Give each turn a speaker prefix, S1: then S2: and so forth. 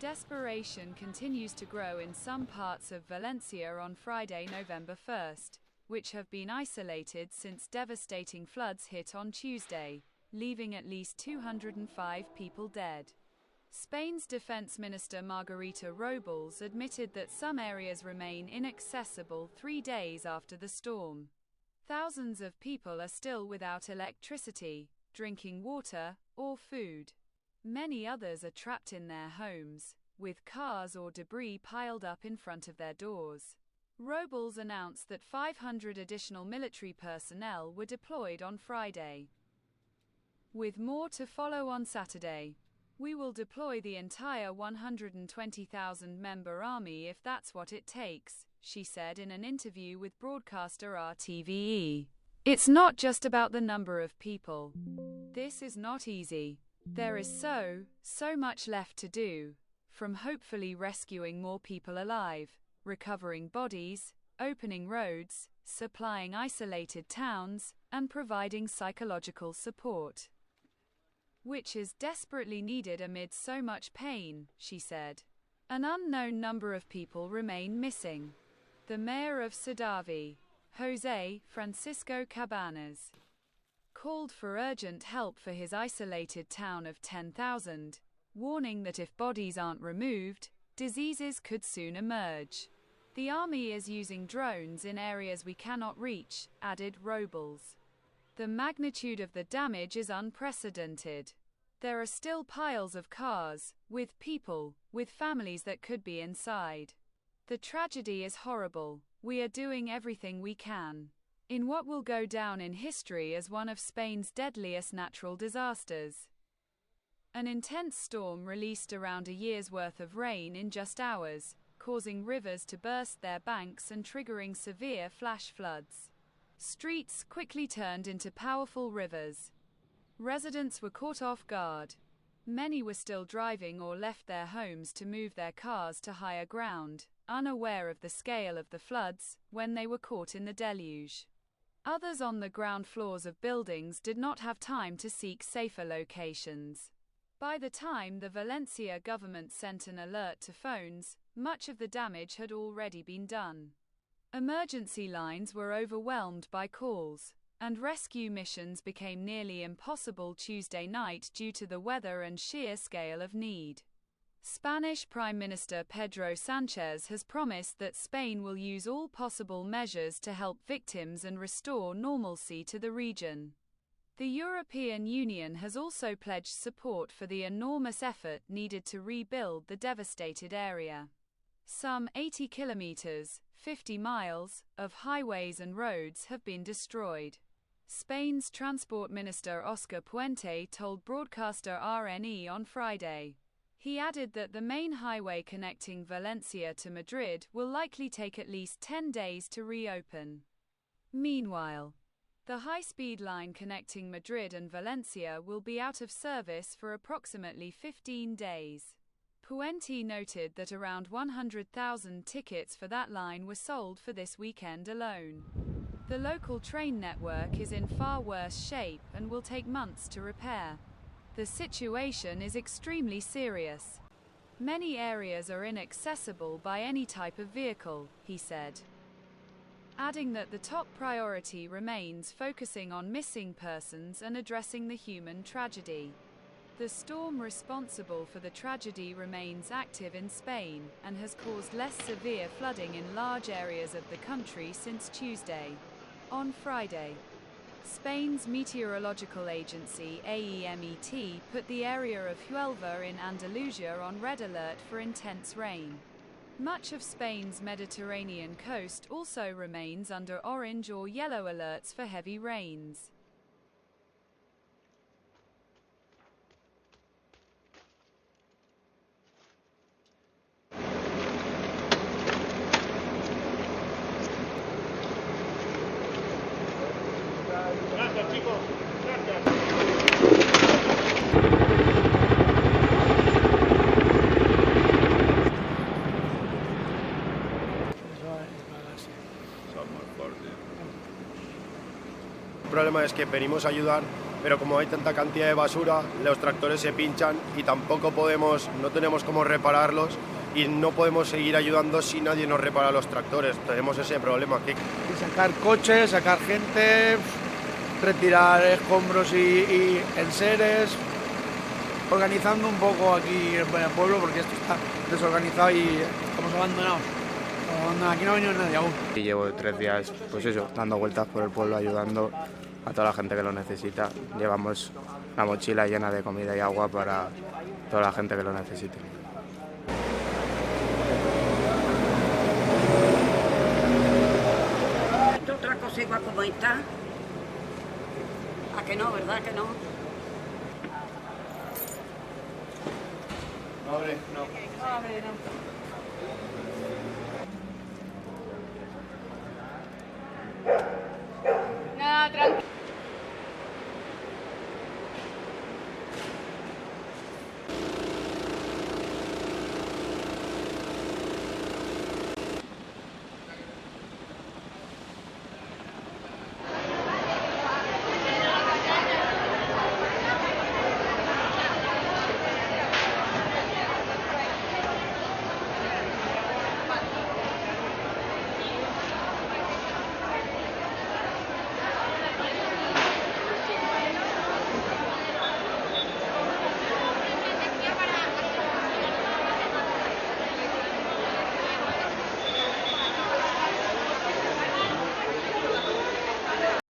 S1: Desperation continues to grow in some parts of Valencia on Friday, November 1st, which have been isolated since devastating floods hit on Tuesday, leaving at least 205 people dead. Spain's Defense Minister Margarita Robles admitted that some areas remain inaccessible 3 days after the storm. Thousands of people are still without electricity, drinking water, or food. Many others are trapped in their homes, with cars or debris piled up in front of their doors. Robles announced that 500 additional military personnel were deployed on Friday, with more to follow on Saturday. "We will deploy the entire 120,000-member army if that's what it takes," she said in an interview with broadcaster RTVE. "It's not just about the number of people. This is not easy. There is so much left to do, from hopefully rescuing more people alive, recovering bodies, opening roads, supplying isolated towns, and providing psychological support, which is desperately needed amid so much pain," she said. An unknown number of people remain missing. The mayor of Sadavi, Jose Francisco Cabanas, called for urgent help for his isolated town of 10,000, warning that if bodies aren't removed, diseases could soon emerge. "The army is using drones in areas we cannot reach," added Robles. "The magnitude of the damage is unprecedented. There are still piles of cars, with people, with families that could be inside. The tragedy is horrible. We are doing everything we can." In what will go down in history as one of Spain's deadliest natural disasters, an intense storm released around a year's worth of rain in just hours, causing rivers to burst their banks and triggering severe flash floods. Streets quickly turned into powerful rivers. Residents were caught off guard. Many were still driving or left their homes to move their cars to higher ground, unaware of the scale of the floods, when they were caught in the deluge. Others on the ground floors of buildings did not have time to seek safer locations. By the time the Valencia government sent an alert to phones, much of the damage had already been done. Emergency lines were overwhelmed by calls, and rescue missions became nearly impossible Tuesday night due to the weather and sheer scale of need. Spanish Prime Minister Pedro Sanchez has promised that Spain will use all possible measures to help victims and restore normalcy to the region. The European Union has also pledged support for the enormous effort needed to rebuild the devastated area. Some 80 kilometers, 50 miles, of highways and roads have been destroyed. Spain's Transport Minister Oscar Puente told broadcaster RNE on Friday. He added that the main highway connecting Valencia to Madrid will likely take at least 10 days to reopen. Meanwhile, the high-speed line connecting Madrid and Valencia will be out of service for approximately 15 days. Puente noted that around 100,000 tickets for that line were sold for this weekend alone. The local train network is in far worse shape and will take months to repair. "The situation is extremely serious. Many areas are inaccessible by any type of vehicle," he said, adding that the top priority remains focusing on missing persons and addressing the human tragedy. The storm responsible for the tragedy remains active in Spain and has caused less severe flooding in large areas of the country since Tuesday. On Friday, Spain's meteorological agency AEMET put the area of Huelva in Andalusia on red alert for intense rain. Much of Spain's Mediterranean coast also remains under orange or yellow alerts for heavy rains.
S2: Gracias, chicos. Gracias.
S3: El problema es que venimos a ayudar pero como hay tanta cantidad de basura, los tractores se pinchan y tampoco no tenemos cómo repararlos y no podemos seguir ayudando si nadie nos repara los tractores. Tenemos ese problema aquí.
S4: Y sacar coches, sacar gente, retirar escombros y enseres, organizando un poco aquí el pueblo porque esto está desorganizado y estamos abandonados. Aquí no ha venido nadie aún.
S5: Y llevo 3 días, pues eso, dando vueltas por el pueblo, ayudando a toda la gente que lo necesita. Llevamos la mochila llena de comida y agua para toda la gente que lo necesite.
S6: Esto otra cosa igual como está. ¿A que no, verdad que no?
S3: Abre, no.
S6: Abre, no.